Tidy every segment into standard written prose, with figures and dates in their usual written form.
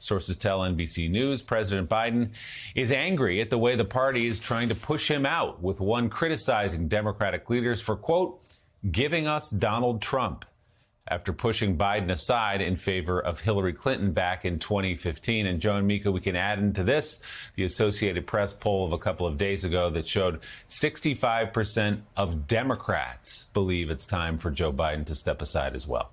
Sources tell NBC News President Biden is angry at the way the party is trying to push him out, with one criticizing Democratic leaders for, quote, giving us Donald Trump, after pushing Biden aside in favor of Hillary Clinton back in 2015. And Joe and Mika, we can add into this the Associated Press poll of a couple of days ago that showed 65% of Democrats believe it's time for Joe Biden to step aside as well.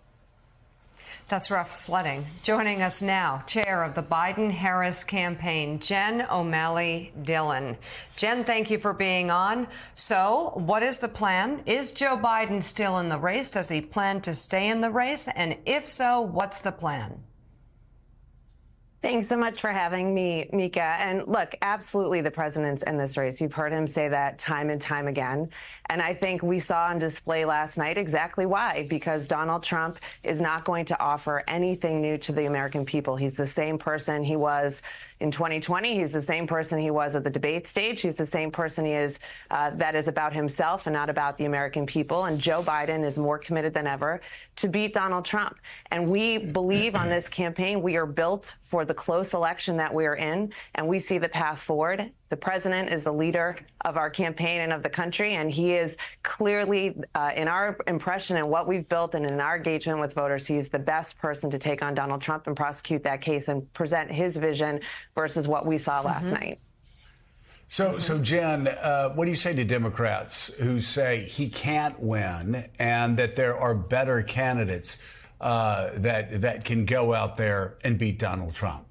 That's rough sledding. Joining us now, chair of the Biden-Harris campaign, Jen O'Malley Dillon. Jen, thank you for being on. So what is the plan? Is Joe Biden still in the race? Does he plan to stay in the race? And if so, what's the plan? Thanks so much for having me, Mika. And look, absolutely the president's in this race. You've heard him say that time and time again. And I think we saw on display last night exactly why, because Donald Trump is not going to offer anything new to the American people. He's the same person he was in 2020. He's the same person he was at the debate stage. He's the same person he is that is about himself and not about the American people. And Joe Biden is more committed than ever to beat Donald Trump. And we believe on this campaign, we are built for the close election that we are in, and we see the path forward. The president is the leader of our campaign and of the country, and he is clearly, in our impression and what we've built and in our engagement with voters, he is the best person to take on Donald Trump and prosecute that case and present his vision versus what we saw last night. So Jen, what do you say to Democrats who say he can't win and that there are better candidates that can go out there and beat Donald Trump?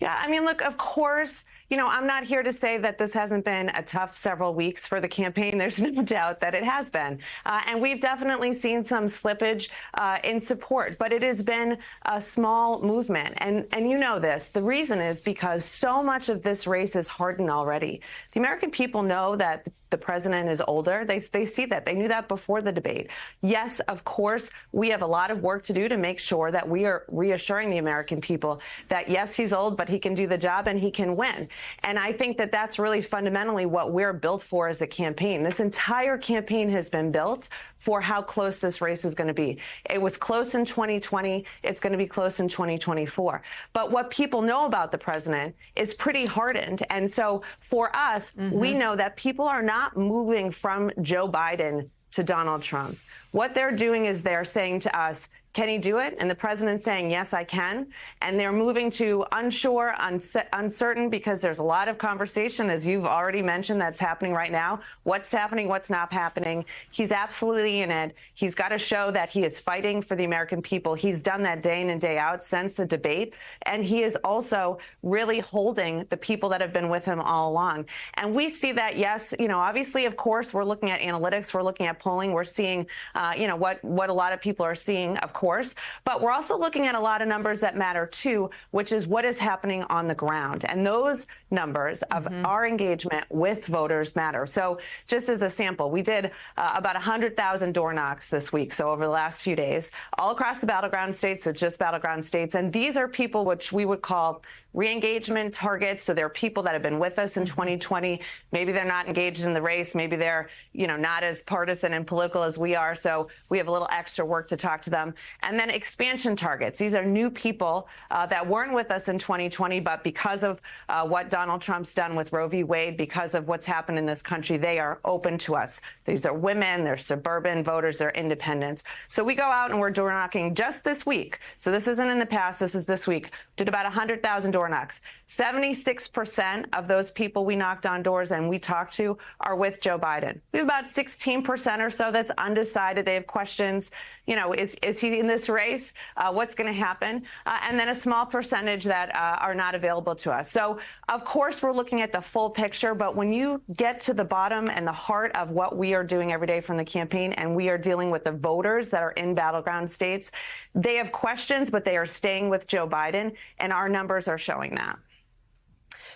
Yeah, I mean, look, of course, you know, I'm not here to say that this hasn't been a tough several weeks for the campaign. There's no doubt that it has been. And we've definitely seen some slippage in support, but it has been a small movement. And you know this. The reason is because so much of this race is hardened already. The American people know that the president is older. They see that. They knew that before the debate. Yes, of course, we have a lot of work to do to make sure that we are reassuring the American people that, yes, he's old, but he can do the job and he can win. And I think that that's really fundamentally what we're built for as a campaign. This entire campaign has been built for how close this race is going to be. It was close in 2020. It's going to be close in 2024. But what people know about the president is pretty hardened. And so for us, we know that people are not moving from Joe Biden to Donald Trump. What they're doing is they're saying to us, can he do it? And the president's saying, yes, I can. And they're moving to unsure, uncertain, because there's a lot of conversation, as you've already mentioned, that's happening right now. What's happening? What's not happening? He's absolutely in it. He's got to show that he is fighting for the American people. He's done that day in and day out since the debate. And he is also really holding the people that have been with him all along. And we see that, yes, you know, obviously, of course, we're looking at analytics. We're looking at polling. We're seeing, you know, what a lot of people are seeing, of course. But we're also looking at a lot of numbers that matter, too, which is what is happening on the ground. And those numbers of our engagement with voters matter. So just as a sample, we did about 100,000 door knocks this week. So over the last few days, all across the battleground states, so just battleground states. And these are people which we would call re-engagement targets. So they're people that have been with us in 2020. Maybe they're not engaged in the race. Maybe they're, you know, not as partisan and political as we are. So we have a little extra work to talk to them. And then expansion targets. These are new people that weren't with us in 2020, but because of what Donald Trump's done with Roe v. Wade, because of what's happened in this country, they are open to us. These are women, they're suburban voters, they're independents. So we go out and we're door knocking just this week. So this isn't in the past, this is this week. Did about 100,000 door knocks. 76% of those people we knocked on doors and we talked to are with Joe Biden. We have about 16% or so that's undecided. They have questions. You know, is he in this race? What's going to happen? And then a small percentage that are not available to us. So, of course, we're looking at the full picture. But when you get to the bottom and the heart of what we are doing every day from the campaign, and we are dealing with the voters that are in battleground states, they have questions, but they are staying with Joe Biden. And our numbers are showing that.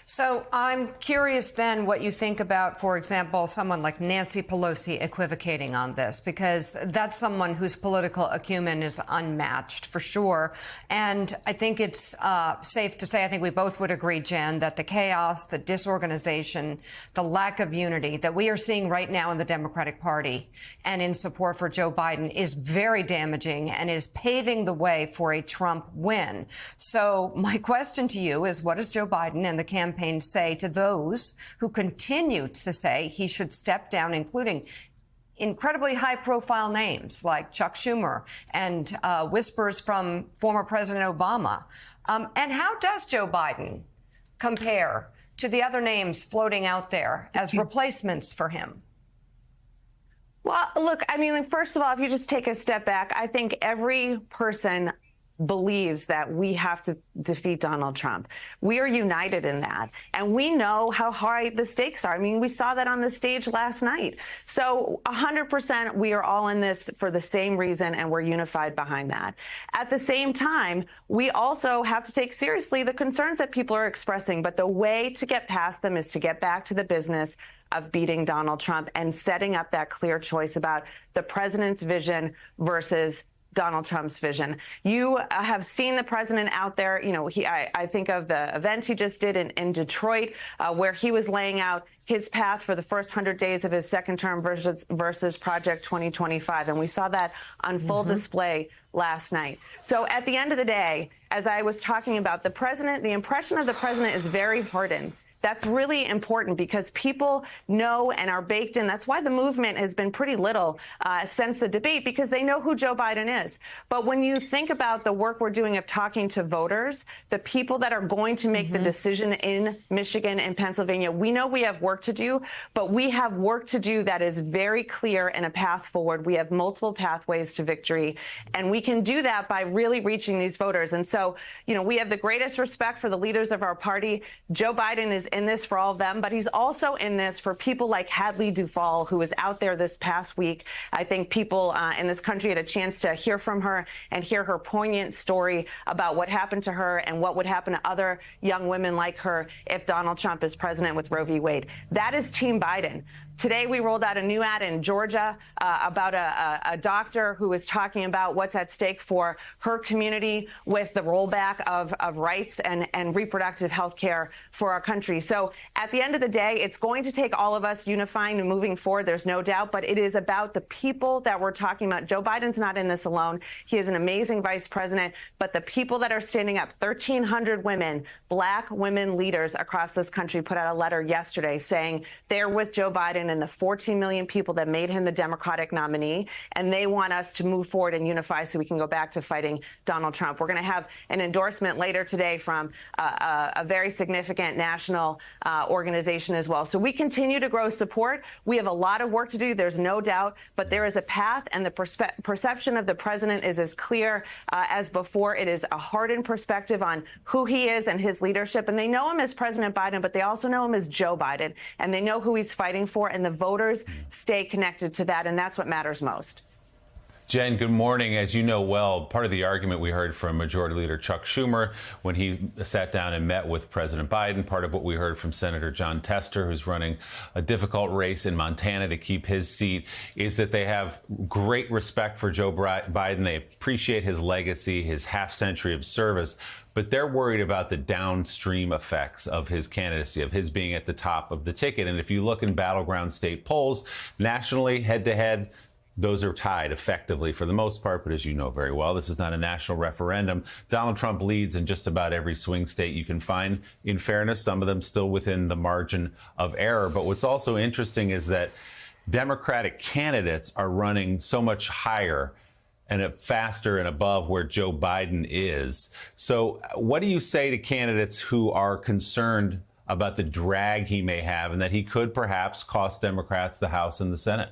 So I'm curious then what you think about, for example, someone like Nancy Pelosi equivocating on this, because that's someone whose political acumen is unmatched for sure. And I think it's safe to say, I think we both would agree, Jen, that the chaos, the disorganization, the lack of unity that we are seeing right now in the Democratic Party and in support for Joe Biden is very damaging and is paving the way for a Trump win. So my question to you is, what does Joe Biden and the campaign say to those who continue to say he should step down, including incredibly high-profile names like Chuck Schumer and whispers from former President Obama? And how does Joe Biden compare to the other names floating out there as replacements for him? Well, look, I mean, first of all, if you just take a step back, I think every person believes that we have to defeat Donald Trump. We are united in that. And we know how high the stakes are. I mean, we saw that on the stage last night. So 100% we are all in this for the same reason, and we're unified behind that. At the same time, we also have to take seriously the concerns that people are expressing. But the way to get past them is to get back to the business of beating Donald Trump and setting up that clear choice about the president's vision versus Donald Trump's vision. You have seen the president out there. You know, I think of the event he just did in Detroit, where he was laying out his path for the first 100 days of his second term versus Project 2025. And we saw that on full display last night. So at the end of the day, as I was talking about, the impression of the president is very hardened. That's really important because people know and are baked in. That's why the movement has been pretty little since the debate, because they know who Joe Biden is. But when you think about the work we're doing of talking to voters, the people that are going to make the decision in Michigan and Pennsylvania, we know we have work to do, but we have work to do that is very clear and a path forward. We have multiple pathways to victory, and we can do that by really reaching these voters. And so, you know, we have the greatest respect for the leaders of our party. Joe Biden is in this for all of them, but he's also in this for people like Hadley Duvall, who was out there this past week. I think people in this country had a chance to hear from her and hear her poignant story about what happened to her and what would happen to other young women like her if Donald Trump is president with Roe v. Wade. That is Team Biden. Today, we rolled out a new ad in Georgia about a doctor who is talking about what's at stake for her community with the rollback of rights and reproductive health care for our country. So at the end of the day, it's going to take all of us unifying and moving forward. There's no doubt. But it is about the people that we're talking about. Joe Biden's not in this alone. He is an amazing vice president. But the people that are standing up, 1,300 women, black women leaders across this country put out a letter yesterday saying they're with Joe Biden and the 14 million people that made him the Democratic nominee, and they want us to move forward and unify so we can go back to fighting Donald Trump. We're going to have an endorsement later today from a very significant national organization as well. So we continue to grow support. We have a lot of work to do, there's no doubt, but there is a path, and the perception of the president is as clear as before. It is a hardened perspective on who he is and his leadership, and they know him as President Biden, but they also know him as Joe Biden, and they know who he's fighting for, and the voters stay connected to that, and that's what matters most. Jen, good morning. As you know well, part of the argument we heard from Majority Leader Chuck Schumer when he sat down and met with President Biden, part of what we heard from Senator Jon Tester, who's running a difficult race in Montana to keep his seat, is that they have great respect for Joe Biden. They appreciate his legacy, his half century of service, but they're worried about the downstream effects of his candidacy, of his being at the top of the ticket. And if you look in battleground state polls, nationally, head to head, those are tied effectively for the most part. But as you know very well, this is not a national referendum. Donald Trump leads in just about every swing state you can find. In fairness, some of them still within the margin of error. But what's also interesting is that Democratic candidates are running so much higher and faster and above where Joe Biden is. So what do you say to candidates who are concerned about the drag he may have and that he could perhaps cost Democrats the House and the Senate?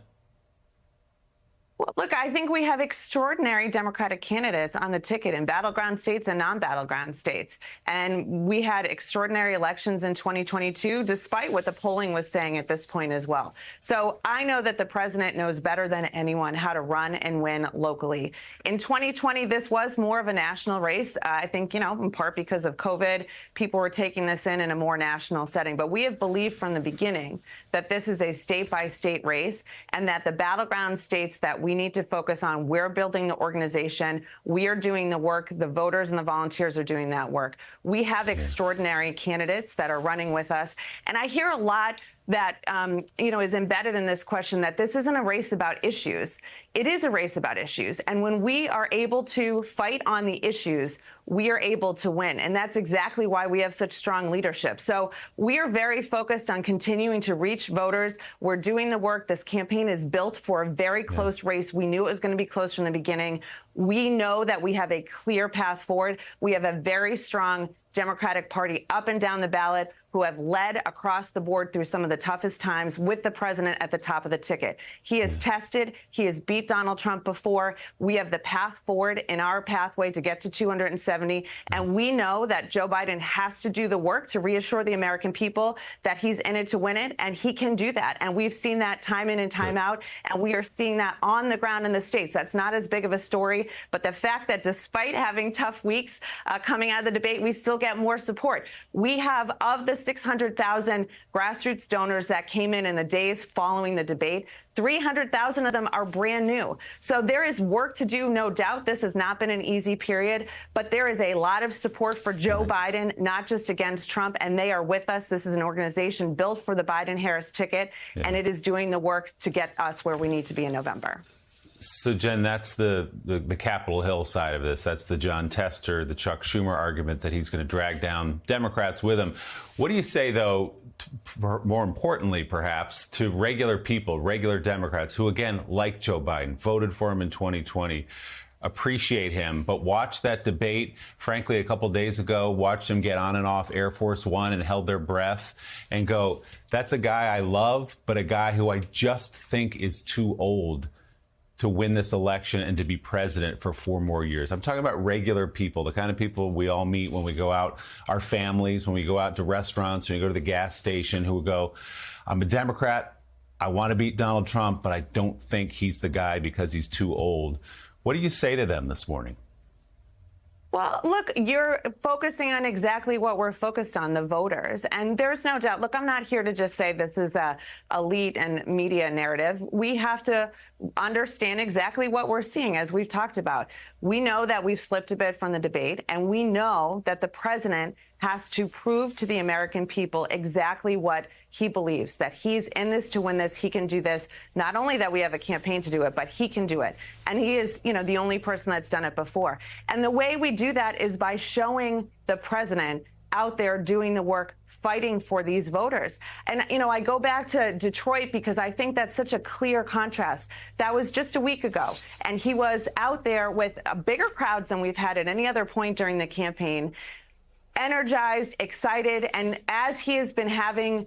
Well, look, I think we have extraordinary Democratic candidates on the ticket in battleground states and non-battleground states. And we had extraordinary elections in 2022, despite what the polling was saying at this point as well. So I know that the president knows better than anyone how to run and win locally. In 2020, this was more of a national race. I think, in part because of COVID, people were taking this in a more national setting. But we have believed from the beginning that this is a state-by-state race and that the battleground states that we need to focus on, we're building the organization, we are doing the work, the voters and the volunteers are doing that work. We have extraordinary candidates that are running with us. And I hear a lot that, is embedded in this question that this isn't a race about issues. It is a race about issues. And when we are able to fight on the issues, we are able to win. And that's exactly why we have such strong leadership. So we are very focused on continuing to reach voters. We're doing the work. This campaign is built for a very close race. We knew it was going to be close from the beginning. We know that we have a clear path forward. We have a very strong Democratic Party up and down the ballot who have led across the board through some of the toughest times with the president at the top of the ticket. He has tested. He has beat Donald Trump before. We have the path forward in our pathway to get to 270. And we know that Joe Biden has to do the work to reassure the American people that he's in it to win it. And he can do that. And we've seen that time in and time out. And we are seeing that on the ground in the states. That's not as big of a story. But the fact that despite having tough weeks coming out of the debate, we still get more support. We have, of the 600,000 grassroots donors that came in the days following the debate, 300,000 of them are brand new. So there is work to do, no doubt. This has not been an easy period, but there is a lot of support for Joe Biden, not just against Trump, and they are with us. This is an organization built for the Biden-Harris ticket, and it is doing the work to get us where we need to be in November. So, Jen, that's the Capitol Hill side of this. That's the Jon Tester, the Chuck Schumer argument that he's going to drag down Democrats with him. What do you say, though, more importantly, perhaps, to regular people, regular Democrats who, again, like Joe Biden, voted for him in 2020, appreciate him, but watched that debate, frankly, a couple days ago, watched him get on and off Air Force One and held their breath and go, that's a guy I love, but a guy who I just think is too old to win this election and to be president for 4 more years. I'm talking about regular people, the kind of people we all meet when we go out, our families, when we go out to restaurants, when we go to the gas station, who go, I'm a Democrat, I want to beat Donald Trump, but I don't think he's the guy because he's too old. What do you say to them this morning? Well, look, you're focusing on exactly what we're focused on, the voters. And there's no doubt. Look, I'm not here to just say this is a elite and media narrative. We have to understand exactly what we're seeing, as we've talked about. We know that we've slipped a bit from the debate, and we know that the president has to prove to the American people exactly what he believes, that he's in this to win this, he can do this. Not only that we have a campaign to do it, but he can do it. And he is, the only person that's done it before. And the way we do that is by showing the president out there doing the work, fighting for these voters. And, I go back to Detroit because I think that's such a clear contrast. That was just a week ago. And he was out there with bigger crowds than we've had at any other point during the campaign, energized, excited. And as he has been having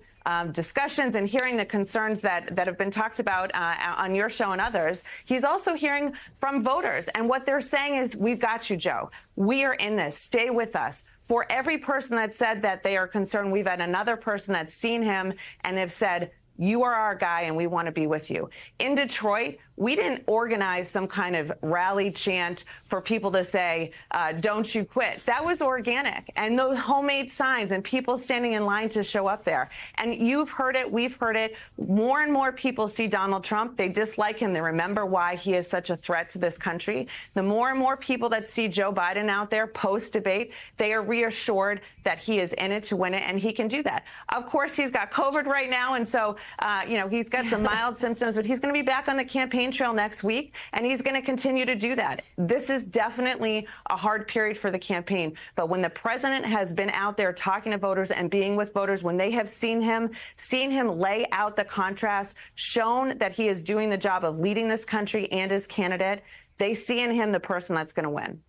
discussions and hearing the concerns that have been talked about on your show and others, he's also hearing from voters. And what they're saying is, we've got you, Joe. We are in this. Stay with us. For every person that said that they are concerned, we've had another person that's seen him and have said, you are our guy and we want to be with you. In Detroit, we didn't organize some kind of rally chant for people to say, don't you quit. That was organic. And those homemade signs and people standing in line to show up there. And you've heard it. We've heard it. More and more people see Donald Trump. They dislike him. They remember why he is such a threat to this country. The more and more people that see Joe Biden out there post-debate, they are reassured that he is in it to win it, and he can do that. Of course, he's got COVID right now, and so, he's got some mild symptoms, but he's going to be back on the campaign trail next week, and he's going to continue to do that. This is definitely a hard period for the campaign. But when the president has been out there talking to voters and being with voters, when they have seen him lay out the contrast, shown that he is doing the job of leading this country and his candidate, they see in him the person that's going to win.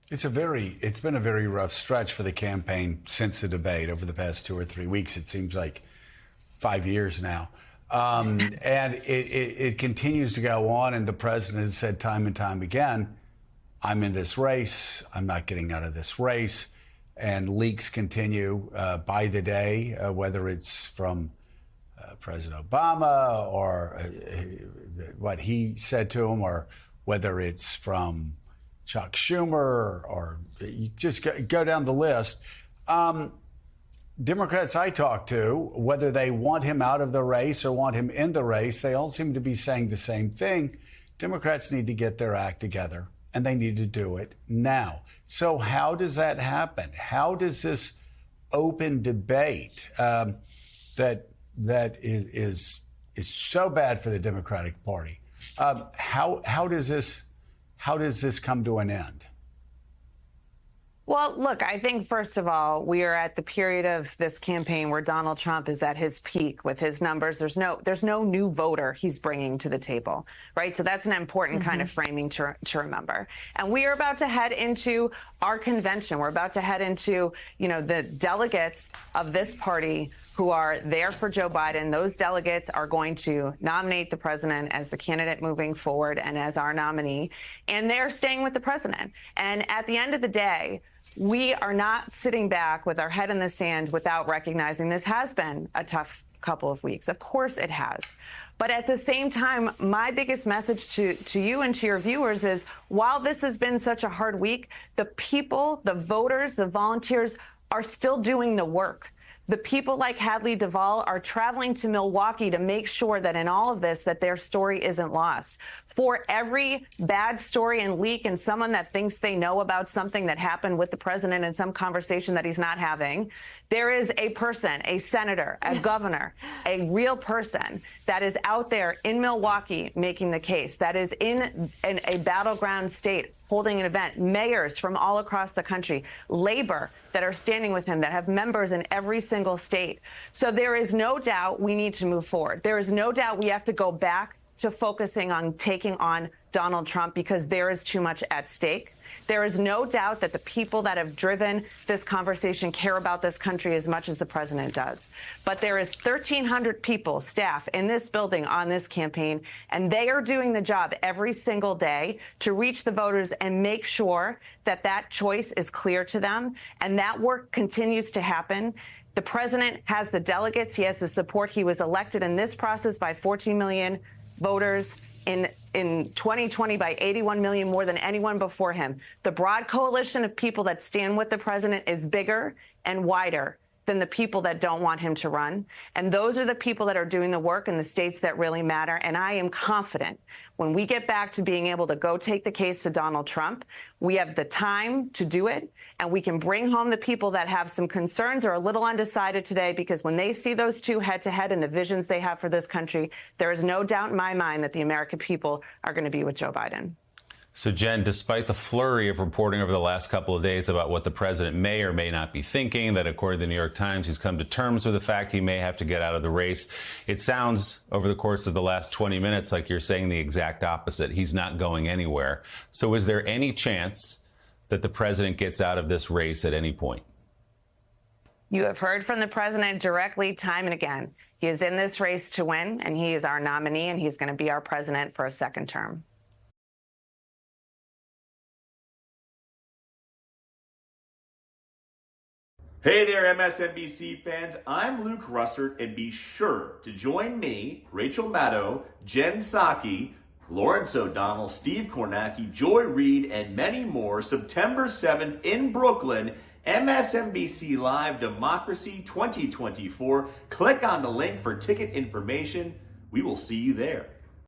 It's been a very rough stretch for the campaign since the debate over the past 2 or 3 weeks. It seems like 5 years now. And it continues to go on. And the president has said time and time again, I'm in this race. I'm not getting out of this race. And leaks continue by the day, whether it's from President Obama or what he said to him, or whether it's from Chuck Schumer, or you just go down the list. Democrats I talk to, whether they want him out of the race or want him in the race, they all seem to be saying the same thing. Democrats need to get their act together, and they need to do it now. So how does that happen? How does this open debate that is so bad for the Democratic Party, how does this come to an end? Well, look, I think, first of all, we are at the period of this campaign where Donald Trump is at his peak with his numbers. There's no new voter he's bringing to the table, right? So that's an important kind of framing to remember. And we are about to head into our convention. We're about to head into, the delegates of this party who are there for Joe Biden. Those delegates are going to nominate the president as the candidate moving forward and as our nominee. And they're staying with the president. And at the end of the day, we are not sitting back with our head in the sand without recognizing this has been a tough couple of weeks. Of course it has. But at the same time, my biggest message to you and to your viewers is, while this has been such a hard week, the people, the voters, the volunteers are still doing the work. The people like Hadley Duvall are traveling to Milwaukee to make sure that in all of this, that their story isn't lost. For every bad story and leak and someone that thinks they know about something that happened with the president in some conversation that he's not having, there is a person, a senator, a governor, a real person that is out there in Milwaukee making the case, that is in a battleground state holding an event, mayors from all across the country, labor that are standing with him, that have members in every single state. So there is no doubt we need to move forward. There is no doubt we have to go back to focusing on taking on Donald Trump, because there is too much at stake. There is no doubt that the people that have driven this conversation care about this country as much as the president does. But there is 1,300 people, staff, in this building on this campaign, and they are doing the job every single day to reach the voters and make sure that that choice is clear to them. And that work continues to happen. The president has the delegates. He has the support. He was elected in this process by 14 million voters. In 2020 by 81 million, more than anyone before him. The broad coalition of people that stand with the president is bigger and wider than the people that don't want him to run. And those are the people that are doing the work in the states that really matter. And I am confident when we get back to being able to go take the case to Donald Trump, we have the time to do it, and we can bring home the people that have some concerns or are a little undecided today, because when they see those two head to head and the visions they have for this country, there is no doubt in my mind that the American people are going to be with Joe Biden. So, Jen, despite the flurry of reporting over the last couple of days about what the president may or may not be thinking, that according to the New York Times, he's come to terms with the fact he may have to get out of the race, it sounds over the course of the last 20 minutes like you're saying the exact opposite. He's not going anywhere. So is there any chance that the president gets out of this race at any point? You have heard from the president directly time and again. He is in this race to win, and he is our nominee, and he's going to be our president for a second term. Hey there, MSNBC fans. I'm Luke Russert, and be sure to join me, Rachel Maddow, Jen Psaki, Lawrence O'Donnell, Steve Kornacki, Joy Reid, and many more September 7th in Brooklyn, MSNBC Live Democracy 2024. Click on the link for ticket information. We will see you there.